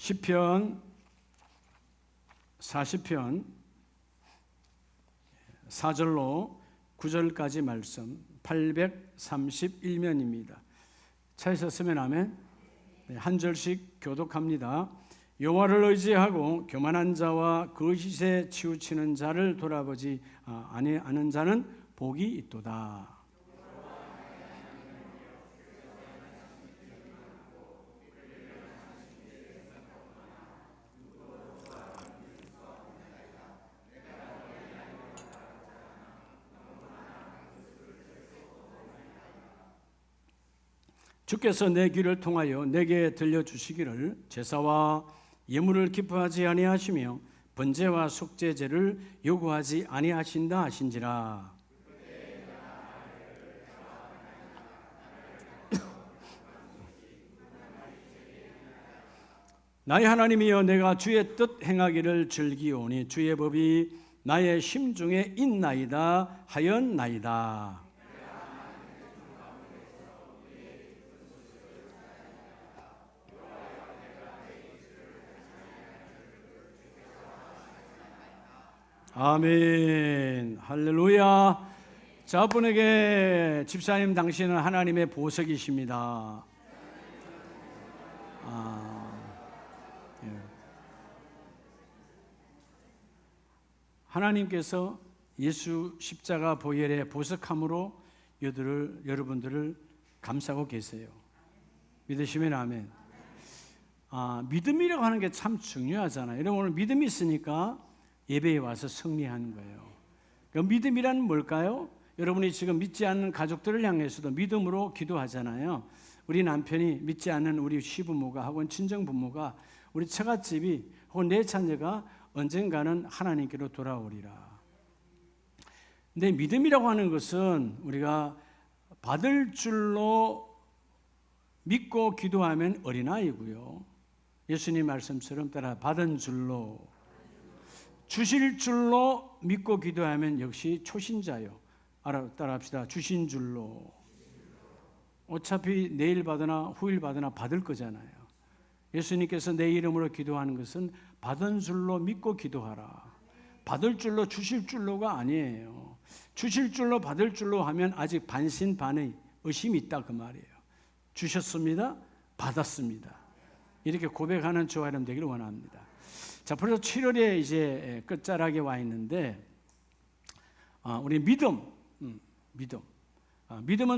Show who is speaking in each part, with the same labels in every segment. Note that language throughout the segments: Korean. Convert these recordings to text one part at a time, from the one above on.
Speaker 1: 시편 40편 4절로 9절까지 말씀 831면입니다. 차에서 쓰면 아멘. 한 절씩 교독합니다. 여호와를 의지하고 교만한 자와 거짓에 치우치는 자를 돌아보지 아니하는 자는 복이 있도다. 주께서 내 귀를 통하여 내게 들려주시기를 제사와 예물을 기뻐하지 아니하시며 번제와 속죄제를 요구하지 아니하신다 하신지라. 나의 하나님이여, 내가 주의 뜻 행하기를 즐기오니 주의 법이 나의 심중에 있나이다 하였나이다. 아멘. 할렐루야. 저분에게 집사님, 당신은 하나님의 보석이십니다. 예. 하나님께서 예수 십자가 보혈의 보석함으로 여러분들을 감싸고 계세요. 믿으시면 아멘. 믿음이라고 하는 게 참 중요하잖아요. 여러분, 오늘 믿음이 있으니까 예배에 와서 승리하는 거예요. 그럼 믿음이란 뭘까요? 여러분이 지금 믿지 않는 가족들을 향해서도 믿음으로 기도하잖아요. 우리 남편이 믿지 않는 우리 시부모가 혹은 친정부모가 우리 처갓집이 혹은 내 자녀가 언젠가는 하나님께로 돌아오리라. 근데 믿음이라고 하는 것은 우리가 받을 줄로 믿고 기도하면 어린아이고요. 예수님 말씀처럼 따라 받은 줄로, 주실 줄로 믿고 기도하면 역시 초신자요. 따라합시다. 주신 줄로. 어차피 내일 받으나 후일 받으나 받을 거잖아요. 예수님께서 내 이름으로 기도하는 것은 받은 줄로 믿고 기도하라. 받을 줄로, 주실 줄로가 아니에요. 주실 줄로, 받을 줄로 하면 아직 반신반의 의심이 있다 그 말이에요. 주셨습니다. 받았습니다. 이렇게 고백하는 저와 여러분 되기를 원합니다. 자, 벌써 7월에 이제 끝자락에 와 있는데, 우리 믿음은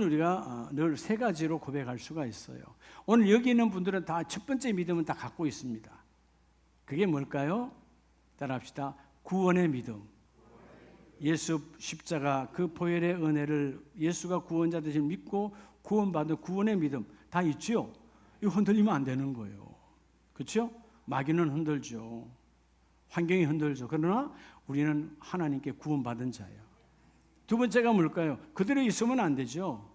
Speaker 1: 우리가 늘 세 가지로 고백할 수가 있어요. 오늘 여기 있는 분들은 다 첫 번째 믿음은 다 갖고 있습니다. 그게 뭘까요? 따라합시다. 구원의 믿음. 예수 십자가 그 보혈의 은혜를 예수가 구원자 되신 믿고 구원받은 구원의 믿음 다 있죠. 이거 흔들리면 안 되는 거예요. 그렇죠? 마귀는 흔들죠. 환경이 흔들죠. 그러나 우리는 하나님께 구원받은 자예요. 두 번째가 뭘까요? 그대로 있으면 안 되죠.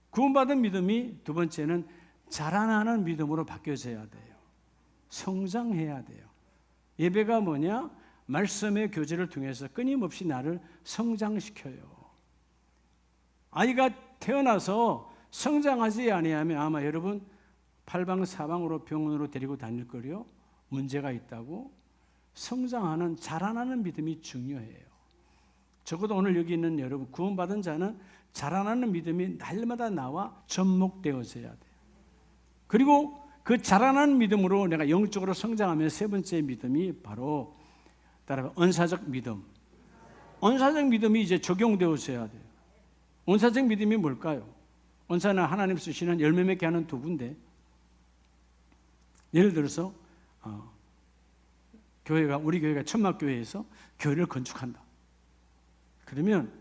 Speaker 1: 구원받은 믿음이 두 번째는 자라나는 믿음으로 바뀌어져야 돼요. 성장해야 돼요. 예배가 뭐냐? 말씀의 교제를 통해서 끊임없이 나를 성장시켜요. 아이가 태어나서 성장하지 아니하면 아마 여러분 팔방사방으로 병원으로 데리고 다닐 거요. 문제가 있다고. 성장하는 자라나는 믿음이 중요해요. 적어도 오늘 여기 있는 여러분 구원받은 자는 자라나는 믿음이 날마다 나와 접목되어져야 돼요. 그리고 그 자라나는 믿음으로 내가 영적으로 성장하면 세 번째 믿음이 바로 따라서 은사적 믿음. 은사적 믿음이 이제 적용되어져야 돼요. 은사적 믿음이 뭘까요? 은사는 하나님 쓰시는 열매 맺게 하는 도구인데, 예를 들어서 우리 교회가 천막교회에서 교회를 건축한다. 그러면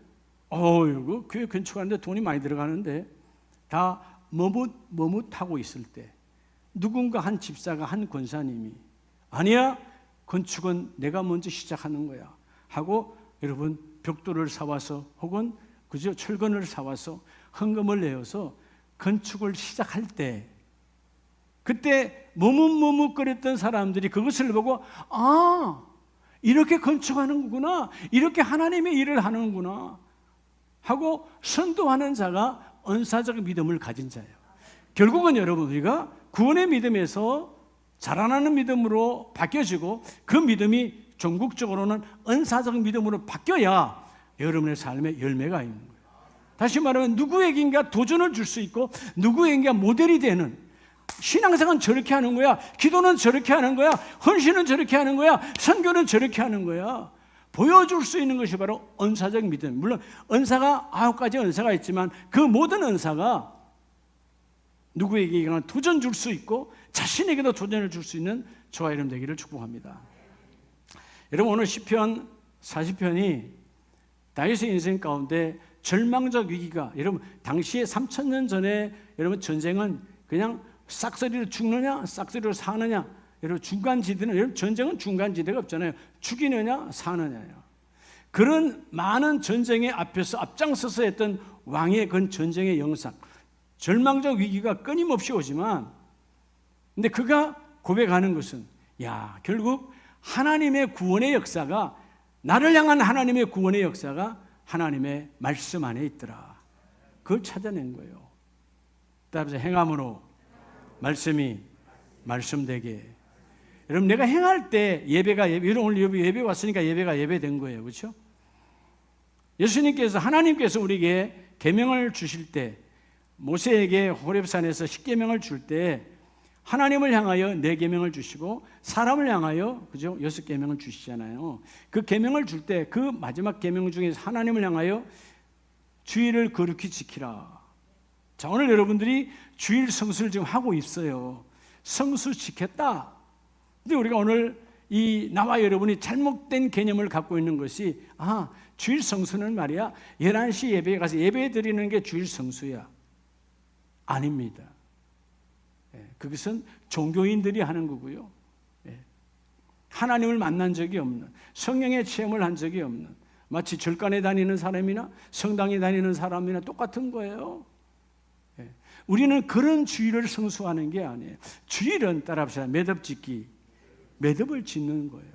Speaker 1: 이거 교회 건축하는데 돈이 많이 들어가는데 다 머뭇하고 있을 때 누군가 한 집사가 한 권사님이 아니야, 건축은 내가 먼저 시작하는 거야 하고 여러분 벽돌을 사와서 혹은 그저 철근을 사와서 헌금을 내어서 건축을 시작할 때 그때 머뭇거렸던 사람들이 그것을 보고 이렇게 건축하는구나, 이렇게 하나님의 일을 하는구나 하고 선도하는 자가 은사적 믿음을 가진 자예요. 결국은 여러분 우리가 구원의 믿음에서 자라나는 믿음으로 바뀌어지고 그 믿음이 종국적으로는 은사적 믿음으로 바뀌어야 여러분의 삶에 열매가 있는 거예요. 다시 말하면 누구에게인가 도전을 줄 수 있고 누구에게인가 모델이 되는, 신앙생활은 저렇게 하는 거야, 기도는 저렇게 하는 거야, 헌신은 저렇게 하는 거야, 선교는 저렇게 하는 거야, 보여줄 수 있는 것이 바로 은사적 믿음. 물론 은사가 9가지 은사가 있지만 그 모든 은사가 누구에게나 도전 줄 수 있고 자신에게도 도전을 줄 수 있는 저와 여러분 되기를 축복합니다. 여러분, 오늘 시편 40편이 다윗의 인생 가운데 절망적 위기가, 여러분 당시에 3000년 전에 여러분 전쟁은 그냥 싹쓸이로 죽느냐 싹쓸이로 사느냐, 여러분 중간지대는, 여러분 전쟁은 중간지대가 없잖아요. 죽이느냐 사느냐요. 그런 많은 전쟁의 앞에서 앞장서서 했던 왕의 그 전쟁의 영상, 절망적 위기가 끊임없이 오지만, 근데 그가 고백하는 것은, 야, 결국 하나님의 구원의 역사가, 나를 향한 하나님의 구원의 역사가 하나님의 말씀 안에 있더라. 그걸 찾아낸 거예요. 따라서 행함으로 말씀이 말씀되게. 여러분, 내가 행할 때 예배가 오늘 예배 왔으니까 예배가 예배된 거예요. 그렇죠? 예수님께서, 하나님께서 우리에게 계명을 주실 때, 모세에게 호렙산에서 10계명을 줄 때 하나님을 향하여 4계명을 주시고 사람을 향하여, 그죠? 6계명을 주시잖아요. 그 계명을 줄 때 그 마지막 계명 중에서 하나님을 향하여 주일을 거룩히 지키라. 자, 오늘 여러분들이 주일 성수를 지금 하고 있어요. 성수 지켰다. 근데 우리가 오늘 나와 여러분이 잘못된 개념을 갖고 있는 것이, 주일 성수는 말이야 11시 예배에 가서 예배 드리는 게 주일 성수야. 아닙니다. 그것은 종교인들이 하는 거고요. 하나님을 만난 적이 없는, 성령의 체험을 한 적이 없는, 마치 절간에 다니는 사람이나 성당에 다니는 사람이나 똑같은 거예요. 우리는 그런 주일을 성수하는 게 아니에요. 주일은 따라합시다. 매듭 짓기. 매듭을 짓는 거예요.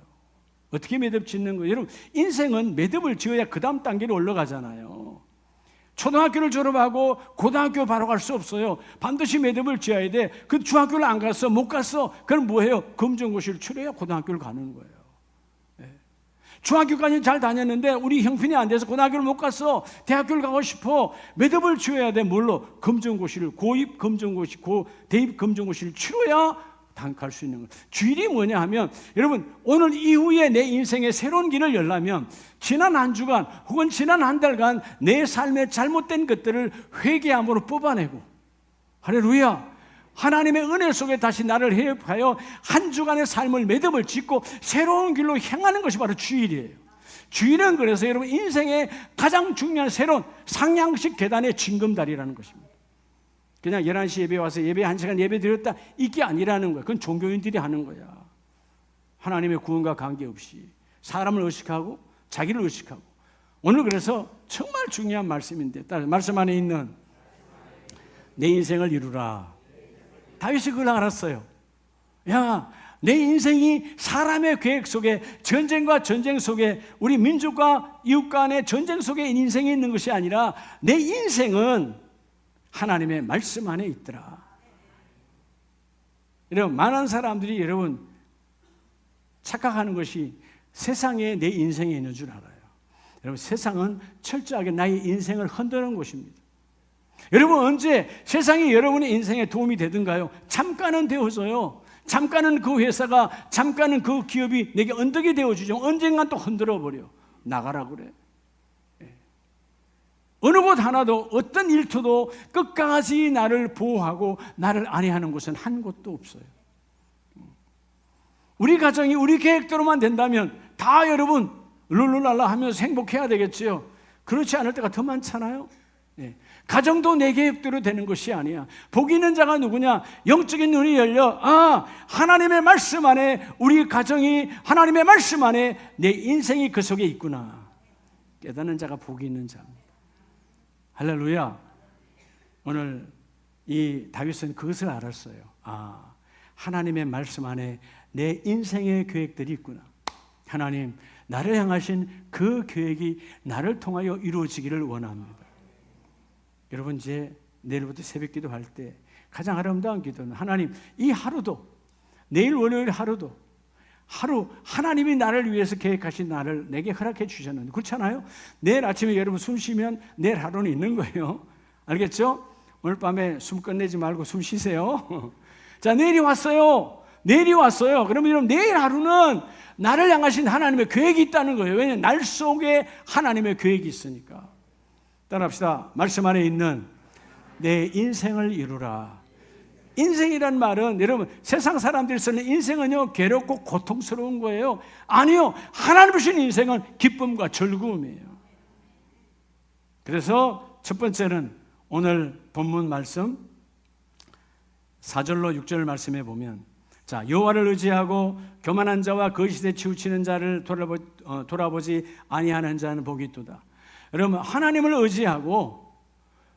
Speaker 1: 어떻게 매듭 짓는 거예요? 여러분, 인생은 매듭을 지어야 그 다음 단계로 올라가잖아요. 초등학교를 졸업하고 고등학교 바로 갈 수 없어요. 반드시 매듭을 지어야 돼. 그 중학교를 안 갔어, 못 갔어. 그럼 뭐해요? 검정고시를 치러야 고등학교를 가는 거예요. 중학교까지 잘 다녔는데 우리 형편이 안 돼서 고등학교를 못 갔어. 대학교를 가고 싶어. 매듭을 지어야 돼. 뭘로? 검정고시를, 고입 검정고시, 대입 검정고시를 치러야 갈 수 있는 거예요. 주일이 뭐냐 하면, 여러분, 오늘 이후에 내 인생의 새로운 길을 열려면 지난 한 주간 혹은 지난 한 달간 내 삶의 잘못된 것들을 회개함으로 뽑아내고, 할렐루야, 하나님의 은혜 속에 다시 나를 회복하여 한 주간의 삶을 매듭을 짓고 새로운 길로 향하는 것이 바로 주일이에요. 주일은 그래서 여러분 인생의 가장 중요한 새로운 상향식 계단의 징검다리라는 것입니다. 그냥 11시 예배 와서 예배 1시간 예배 드렸다, 이게 아니라는 거야. 그건 종교인들이 하는 거야. 하나님의 구원과 관계없이 사람을 의식하고 자기를 의식하고. 오늘 그래서 정말 중요한 말씀인데, 말씀 안에 있는 내 인생을 이루라. 다윗이 그걸 알았어요. 야, 내 인생이 사람의 계획 속에, 전쟁과 전쟁 속에, 우리 민족과 이웃 간의 전쟁 속에 인생이 있는 것이 아니라 내 인생은 하나님의 말씀 안에 있더라. 여러분, 많은 사람들이 여러분 착각하는 것이 세상에 내 인생이 있는 줄 알아요. 여러분, 세상은 철저하게 나의 인생을 흔드는 곳입니다. 여러분, 언제 세상이 여러분의 인생에 도움이 되든가요? 잠깐은 되어줘요. 잠깐은 그 회사가, 잠깐은 그 기업이 내게 언덕이 되어주죠. 언젠간 또 흔들어버려. 나가라 그래. 어느 곳 하나도, 어떤 일터도 끝까지 나를 보호하고 나를 안위하는 곳은 한 곳도 없어요. 우리 가정이 우리 계획대로만 된다면 다 여러분 룰루랄라 하면서 행복해야 되겠지요. 그렇지 않을 때가 더 많잖아요. 가정도 내 계획대로 되는 것이 아니야. 복 있는 자가 누구냐? 영적인 눈이 열려, 하나님의 말씀 안에 우리 가정이, 하나님의 말씀 안에 내 인생이 그 속에 있구나. 깨닫는 자가 복이 있는 자입니다. 할렐루야. 오늘 이 다윗은 그것을 알았어요. 하나님의 말씀 안에 내 인생의 계획들이 있구나. 하나님, 나를 향하신 그 계획이 나를 통하여 이루어지기를 원합니다. 여러분, 이제 내일부터 새벽 기도할 때 가장 아름다운 기도는, 하나님, 이 하루도 내일 월요일 하루도 하루 하나님이 나를 위해서 계획하신 날을 내게 허락해 주셨는데 그렇잖아요. 내일 아침에 여러분 숨 쉬면 내일 하루는 있는 거예요. 알겠죠? 오늘 밤에 숨 끝내지 말고 숨 쉬세요. 자, 내일이 왔어요. 내일이 왔어요. 그러면 여러분 내일 하루는 나를 향하신 하나님의 계획이 있다는 거예요. 왜냐하면 날 속에 하나님의 계획이 있으니까. 따라합시다. 말씀 안에 있는 내 인생을 이루라. 인생이란 말은 여러분 세상 사람들이 쓰는 인생은요 괴롭고 고통스러운 거예요. 아니요, 하나님 주신 인생은 기쁨과 즐거움이에요. 그래서 첫 번째는 오늘 본문 말씀 4절로 6절 말씀에 보면, 자, 여호와를 의지하고 교만한 자와 거짓에 치우치는 자를 돌아보지 아니하는 자는 복이 있도다. 여러분 하나님을 의지하고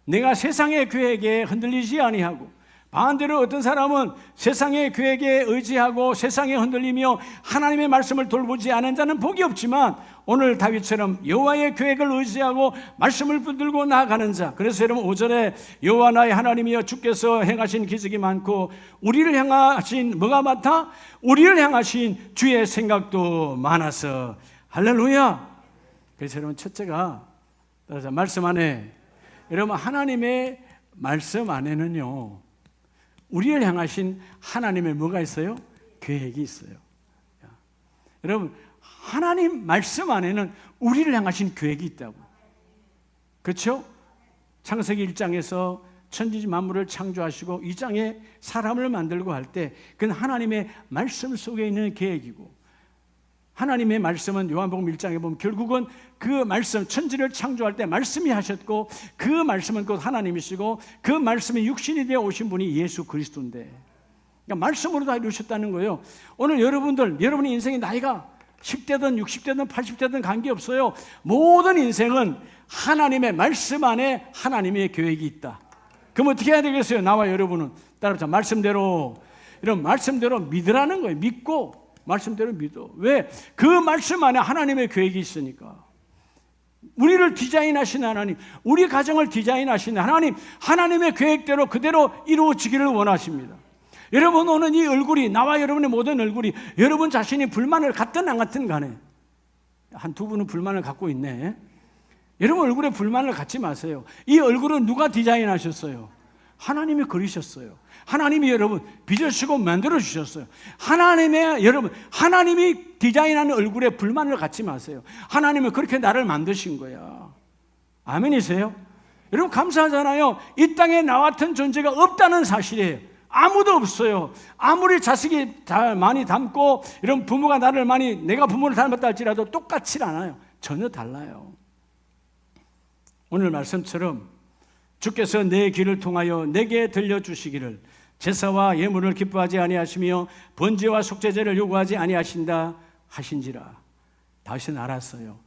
Speaker 1: 내가 세상의 계획에 흔들리지 아니하고, 반대로 어떤 사람은 세상의 계획에 의지하고 세상에 흔들리며 하나님의 말씀을 돌보지 않은 자는 복이 없지만, 오늘 다윗처럼 여호와의 계획을 의지하고 말씀을 붙들고 나아가는 자. 그래서 여러분 5절에 여호와 나의 하나님이여 주께서 행하신 기적이 많고 우리를 향하신 뭐가 많다? 우리를 향하신 주의 생각도 많아서 할렐루야. 그래서 여러분 첫째가 말씀 안에, 여러분 하나님의 말씀 안에는요 우리를 향하신 하나님의 뭐가 있어요? 계획이 있어요. 여러분 하나님 말씀 안에는 우리를 향하신 계획이 있다고. 그렇죠? 창세기 1장에서 천지 만물을 창조하시고 2장에 사람을 만들고 할 때 그건 하나님의 말씀 속에 있는 계획이고, 하나님의 말씀은 요한복음 1장에 보면 결국은 그 말씀, 천지를 창조할 때 말씀이 하셨고 그 말씀은 곧 하나님이시고 그 말씀이 육신이 되어 오신 분이 예수 그리스도인데, 그러니까 말씀으로 다 이루셨다는 거예요. 오늘 여러분의 인생의 나이가 10대든 60대든 80대든 관계없어요. 모든 인생은 하나님의 말씀 안에 하나님의 계획이 있다. 그럼 어떻게 해야 되겠어요? 나와 여러분은 따라서 말씀대로, 이런 말씀대로 믿으라는 거예요. 믿고 말씀대로 믿어. 왜? 그 말씀 안에 하나님의 계획이 있으니까. 우리를 디자인하신 하나님, 우리 가정을 디자인하신 하나님, 하나님의 계획대로 그대로 이루어지기를 원하십니다. 여러분 오늘 이 얼굴이, 나와 여러분의 모든 얼굴이 여러분 자신이 불만을 갖든 안 갖든 간에, 한 두 분은 불만을 갖고 있네. 여러분 얼굴에 불만을 갖지 마세요. 이 얼굴은 누가 디자인하셨어요? 하나님이 그리셨어요. 하나님이 여러분 빚으시고 만들어 주셨어요. 여러분 하나님이 디자인하는 얼굴에 불만을 갖지 마세요. 하나님은 그렇게 나를 만드신 거야. 아멘이세요? 여러분 감사하잖아요. 이 땅에 나 같은 존재가 없다는 사실이에요. 아무도 없어요. 아무리 자식이 많이 닮고 이런 부모가 나를 많이, 내가 부모를 닮았다 할지라도 똑같지 않아요. 전혀 달라요. 오늘 말씀처럼 주께서 내 귀를 통하여 내게 들려주시기를 제사와 예물을 기뻐하지 아니하시며 번제와 속죄제를 요구하지 아니하신다 하신지라. 다윗은 알았어요.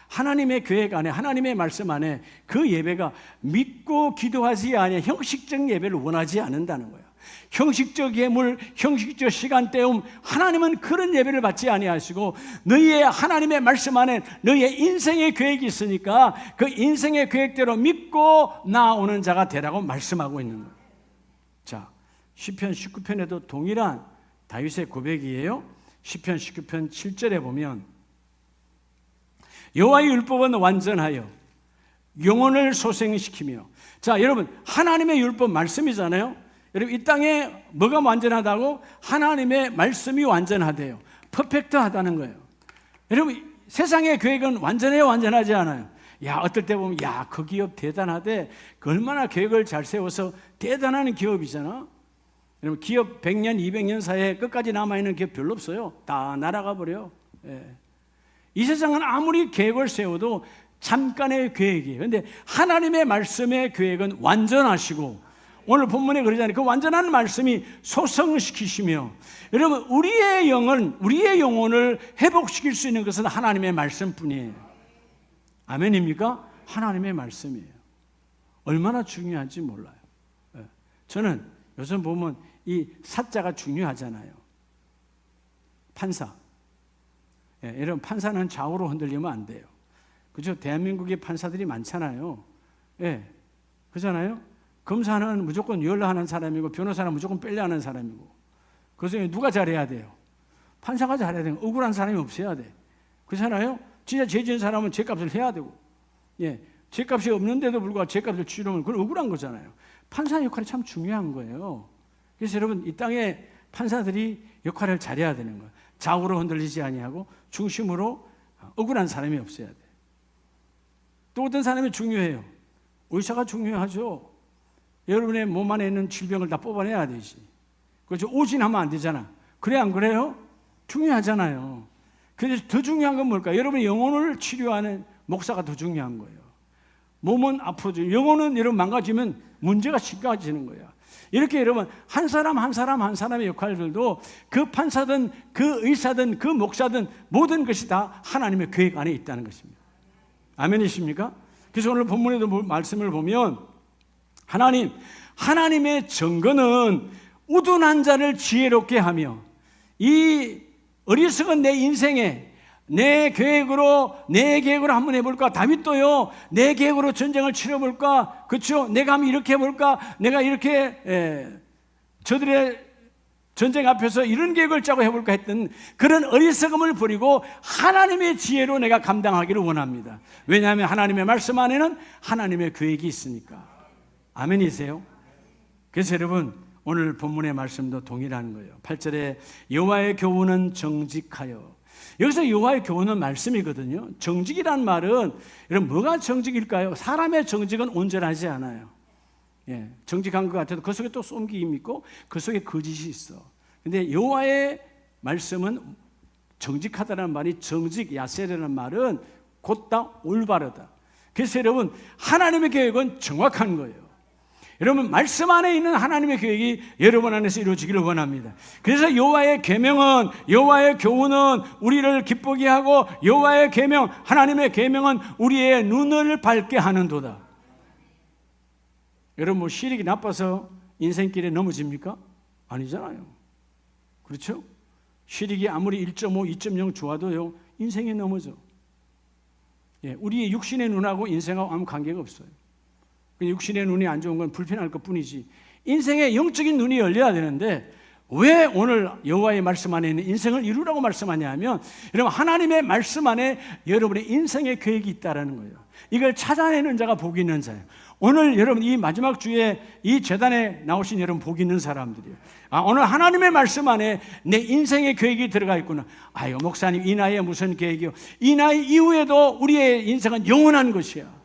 Speaker 1: 하나님의 계획 안에, 하나님의 말씀 안에 그 예배가 믿고 기도하지 아니하 형식적 예배를 원하지 않는다는 거예요. 형식적 예물, 형식적 시간 때움, 하나님은 그런 예배를 받지 아니하시고 너희의 하나님의 말씀 안에 너희의 인생의 계획이 있으니까 그 인생의 계획대로 믿고 나아오는 자가 되라고 말씀하고 있는 거예요. 자, 시편 19편에도 동일한 다윗의 고백이에요. 시편 19편 7절에 보면 여호와의 율법은 완전하여 영혼을 소생시키며, 자 여러분 하나님의 율법 말씀이잖아요. 여러분 이 땅에 뭐가 완전하다고? 하나님의 말씀이 완전하대요. 퍼펙트하다는 거예요. 여러분 세상의 계획은 완전해요, 완전하지 않아요? 어떨 때 보면 그 기업 대단하대. 그 얼마나 계획을 잘 세워서 대단한 기업이잖아. 여러분 기업 100년, 200년 사이에 끝까지 남아있는 기업 별로 없어요. 다 날아가 버려요. 이 세상은 아무리 계획을 세워도 잠깐의 계획이에요. 그런데 하나님의 말씀의 계획은 완전하시고, 오늘 본문에 그러잖아요. 그 완전한 말씀이 소성시키시며, 여러분 우리의 영혼을 회복시킬 수 있는 것은 하나님의 말씀뿐이에요. 아멘입니까? 하나님의 말씀이에요. 얼마나 중요한지 몰라요. 저는 요즘 보면 이 사자가 중요하잖아요. 판사. 여러분 판사는 좌우로 흔들리면 안 돼요. 그죠? 대한민국에 판사들이 많잖아요. 그렇잖아요? 검사는 무조건 열라하는 사람이고 변호사는 무조건 뺄려하는 사람이고, 그래서 누가 잘해야 돼요? 판사가 잘해야 돼요. 억울한 사람이 없어야 돼. 그렇잖아요? 진짜 죄 지은 사람은 죄값을 해야 되고, 예, 죄값이 없는데도 불구하고 죄값을 치르면 그건 억울한 거잖아요. 판사 역할이 참 중요한 거예요. 그래서 여러분, 이 땅에 판사들이 역할을 잘해야 되는 거예요. 좌우로 흔들리지 아니하고 중심으로 억울한 사람이 없어야 돼. 또 어떤 사람이 중요해요? 의사가 중요하죠. 여러분의 몸 안에 있는 질병을 다 뽑아내야 되지. 그렇죠? 오진하면 안 되잖아. 그래 안 그래요? 중요하잖아요. 그래서 더 중요한 건 뭘까요? 여러분의 영혼을 치료하는 목사가 더 중요한 거예요. 몸은 앞으로, 영혼은 여러분 망가지면 문제가 심각해지는 거야. 이렇게 여러분 한 사람 한 사람의 역할들도 그 판사든 그 의사든 그 목사든 모든 것이 다 하나님의 계획 안에 있다는 것입니다. 아멘이십니까? 그래서 오늘 본문에도 말씀을 보면 하나님의 증거는 우둔한 자를 지혜롭게 하며 이 어리석은 내 인생에 내 계획으로 한번 해볼까? 다윗도요, 내 계획으로 전쟁을 치러볼까? 그렇죠? 내가 한번 이렇게 해볼까? 내가 이렇게 저들의 전쟁 앞에서 이런 계획을 짜고 해볼까 했던 그런 어리석음을 버리고 하나님의 지혜로 내가 감당하기를 원합니다. 왜냐하면 하나님의 말씀 안에는 하나님의 계획이 있으니까. 아멘이세요? 그래서 여러분 오늘 본문의 말씀도 동일한 거예요. 8절에 여호와의 교훈은 정직하여. 여기서 여호와의 교훈은 말씀이거든요. 정직이란 말은 여러분 뭐가 정직일까요? 사람의 정직은 온전하지 않아요. 예, 정직한 것 같아도 그 속에 또 쏨기임이 있고 그 속에 거짓이 있어. 근데 여호와의 말씀은 정직하다는 말이 정직, 야세라는 말은 곧다 올바르다. 그래서 여러분 하나님의 계획은 정확한 거예요. 여러분 말씀 안에 있는 하나님의 계획이 여러분 안에서 이루어지기를 원합니다. 그래서 여호와의 계명은, 여호와의 교훈은 우리를 기쁘게 하고 여호와의 계명, 하나님의 계명은 우리의 눈을 밝게 하는도다. 여러분 뭐 시력이 나빠서 인생길에 넘어집니까? 아니잖아요. 그렇죠? 시력이 아무리 1.5, 2.0 좋아도요 인생에 넘어져. 예, 우리의 육신의 눈하고 인생하고 아무 관계가 없어요. 육신의 눈이 안 좋은 건 불편할 것뿐이지 인생의 영적인 눈이 열려야 되는데 왜 오늘 여호와의 말씀 안에 있는 인생을 이루라고 말씀하냐 하면 여러분 하나님의 말씀 안에 여러분의 인생의 계획이 있다는 거예요. 이걸 찾아내는 자가 복이 있는 자예요. 오늘 여러분 이 마지막 주에 이 제단에 나오신 여러분 복이 있는 사람들이에요. 오늘 하나님의 말씀 안에 내 인생의 계획이 들어가 있구나. 아유 목사님 이 나이에 무슨 계획이요? 이 나이 이후에도 우리의 인생은 영원한 것이야.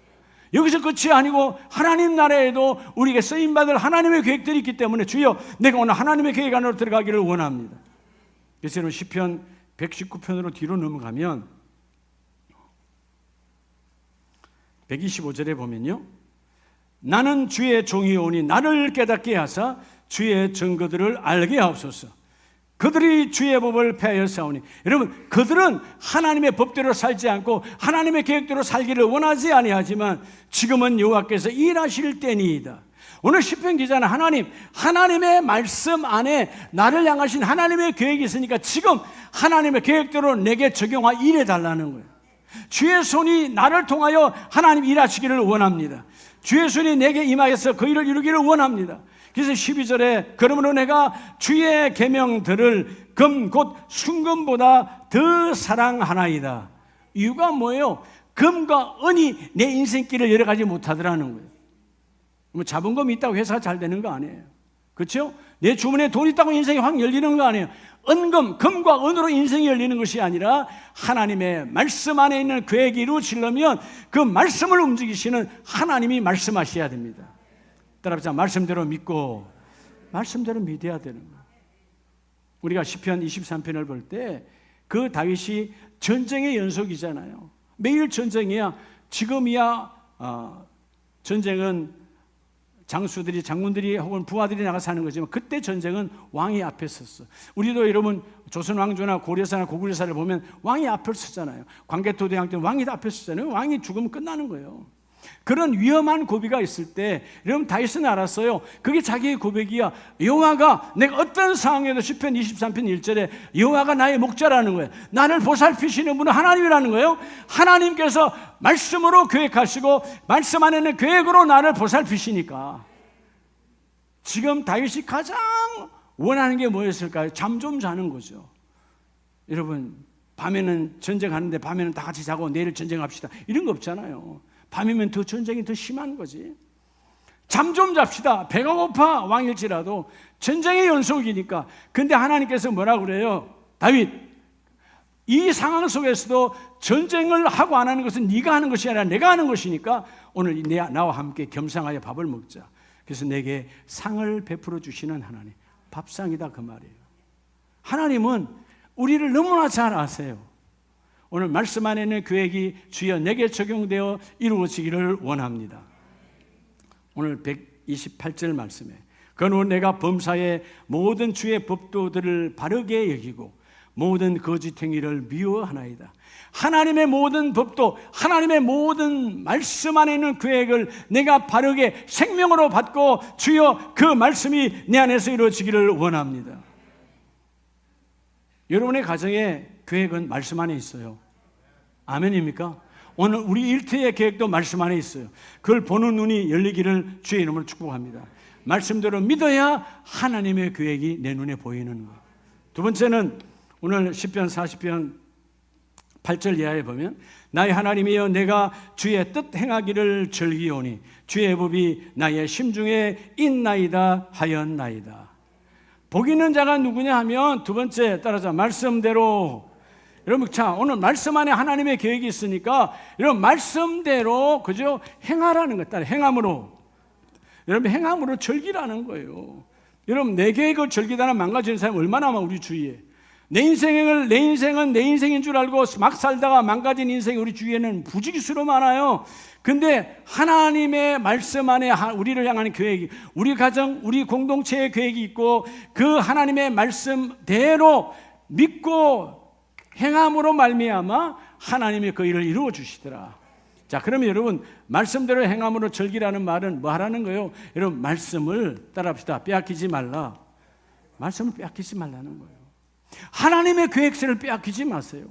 Speaker 1: 여기서 끝이 아니고 하나님 나라에도 우리에게 쓰임받을 하나님의 계획들이 있기 때문에 주여 내가 오늘 하나님의 계획 안으로 들어가기를 원합니다. 그래서 여러분 시편 119편으로 뒤로 넘어가면 125절에 보면요, 나는 주의 종이오니 나를 깨닫게 하사 주의 증거들을 알게 하옵소서. 그들이 주의 법을 폐하여 싸우니. 여러분 그들은 하나님의 법대로 살지 않고 하나님의 계획대로 살기를 원하지 아니하지만 지금은 여호와께서 일하실 때니이다. 오늘 시편 기자는 하나님의 말씀 안에 나를 향하신 하나님의 계획이 있으니까 지금 하나님의 계획대로 내게 적용하 일해 달라는 거예요. 주의 손이 나를 통하여 하나님 일하시기를 원합니다. 주의 손이 내게 임하여서 그 일을 이루기를 원합니다. 그래서 12절에 그러므로 내가 주의 계명들을 금 곧 순금보다 더 사랑하나이다. 이유가 뭐예요? 금과 은이 내 인생길을 열어가지 못하더라는 거예요. 뭐 자본금이 있다고 회사가 잘 되는 거 아니에요. 그렇죠? 내 주머니에 돈 있다고 인생이 확 열리는 거 아니에요. 금과 은으로 인생이 열리는 것이 아니라 하나님의 말씀 안에 있는 계획이 이루어지려면 그 말씀을 움직이시는 하나님이 말씀하셔야 됩니다. 따라서 말씀대로 믿고 말씀대로 믿어야 되는 거예요. 우리가 시편 23편을 볼 때 그 다윗이 전쟁의 연속이잖아요. 매일 전쟁이야. 지금이야 전쟁은 장수들이, 장군들이 혹은 부하들이 나가서 하는 거지만 그때 전쟁은 왕이 앞에 섰어. 우리도 여러분 조선 왕조나 고려사나 고구려사를 보면 왕이 앞에 서잖아요. 광개토대왕 때 왕이 앞에 서잖아요. 왕이 죽으면 끝나는 거예요. 그런 위험한 고비가 있을 때 여러분 다윗은 알았어요. 그게 자기의 고백이야. 여호와가 내가 어떤 상황에도 시편 23편 1절에 여호와가 나의 목자라는 거예요. 나를 보살피시는 분은 하나님이라는 거예요. 하나님께서 말씀으로 계획하시고 말씀 안에 있는 계획으로 나를 보살피시니까 지금 다윗이 가장 원하는 게 뭐였을까요? 잠 좀 자는 거죠. 여러분, 밤에는 전쟁하는데 밤에는 다 같이 자고 내일 전쟁합시다 이런 거 없잖아요. 밤이면 더 전쟁이 더 심한 거지. 잠 좀 잡시다. 배가 고파 왕일지라도 전쟁의 연속이니까. 근데 하나님께서 뭐라고 그래요? 다윗, 이 상황 속에서도 전쟁을 하고 안 하는 것은 네가 하는 것이 아니라 내가 하는 것이니까 오늘 나와 함께 겸상하여 밥을 먹자. 그래서 내게 상을 베풀어 주시는 하나님, 밥상이다 그 말이에요. 하나님은 우리를 너무나 잘 아세요. 오늘 말씀 안에 있는 계획이 주여 내게 적용되어 이루어지기를 원합니다. 오늘 128절 말씀에 그는 내가 범사의 모든 주의 법도들을 바르게 여기고 모든 거짓 행위를 미워하나이다. 하나님의 모든 법도, 하나님의 모든 말씀 안에 있는 계획을 내가 바르게 생명으로 받고 주여 그 말씀이 내 안에서 이루어지기를 원합니다. 여러분의 가정의 계획은 말씀 안에 있어요. 아멘입니까? 오늘 우리 일터의 계획도 말씀 안에 있어요. 그걸 보는 눈이 열리기를 주의 이름으로 축복합니다. 말씀대로 믿어야 하나님의 계획이 내 눈에 보이는 거예요. 두 번째는 오늘 시편 40편 8절 이하에 보면 나의 하나님이여 내가 주의 뜻 행하기를 즐기오니 주의 법이 나의 심중에 있나이다 하였나이다. 복 있는 자가 누구냐 하면 두 번째 따라서 말씀대로. 여러분, 자, 오늘 말씀 안에 하나님의 계획이 있으니까 여러분 말씀대로 그죠? 행하라는 것 따라 행함으로. 여러분 행함으로 즐기라는 거예요. 여러분 내 계획을 즐기다가 망가지는 사람이 얼마나 많아 우리 주위에. 내 인생은 내 인생인 줄 알고 막 살다가 망가진 인생이 우리 주위에는 부지기수로 많아요. 근데 하나님의 말씀 안에 우리를 향하는 계획이, 우리 가정, 우리 공동체의 계획이 있고 그 하나님의 말씀대로 믿고 행함으로 말미암아 하나님의 그 일을 이루어 주시더라. 자, 그러면 여러분 말씀대로 행함으로 즐기라는 말은 뭐 하라는 거예요? 여러분 말씀을 따라합시다. 빼앗기지 말라. 말씀을 빼앗기지 말라는 거예요. 하나님의 계획서를 빼앗기지 마세요.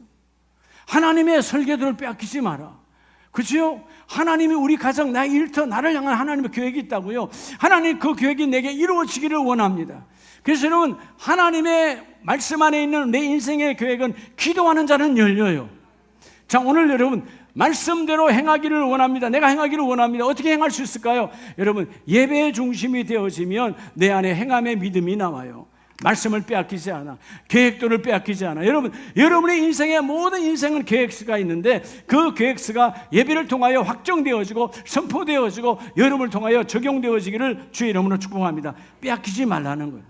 Speaker 1: 하나님의 설계도를 빼앗기지 마라. 그죠? 하나님이 우리 가정, 나의 일터, 나를 향한 하나님의 계획이 있다고요. 하나님 그 계획이 내게 이루어지기를 원합니다. 그래서 여러분 하나님의 말씀 안에 있는 내 인생의 계획은 기도하는 자는 열려요. 자, 오늘 여러분 말씀대로 행하기를 원합니다. 내가 행하기를 원합니다. 어떻게 행할 수 있을까요? 여러분 예배의 중심이 되어지면 내 안에 행함의 믿음이 나와요. 말씀을 빼앗기지 않아. 계획도를 빼앗기지 않아. 여러분의 인생의 모든 인생은 계획서가 있는데 그 계획서가 예배를 통하여 확정되어지고 선포되어지고 여러분을 통하여 적용되어지기를 주의 이름으로 축복합니다. 빼앗기지 말라는 거예요.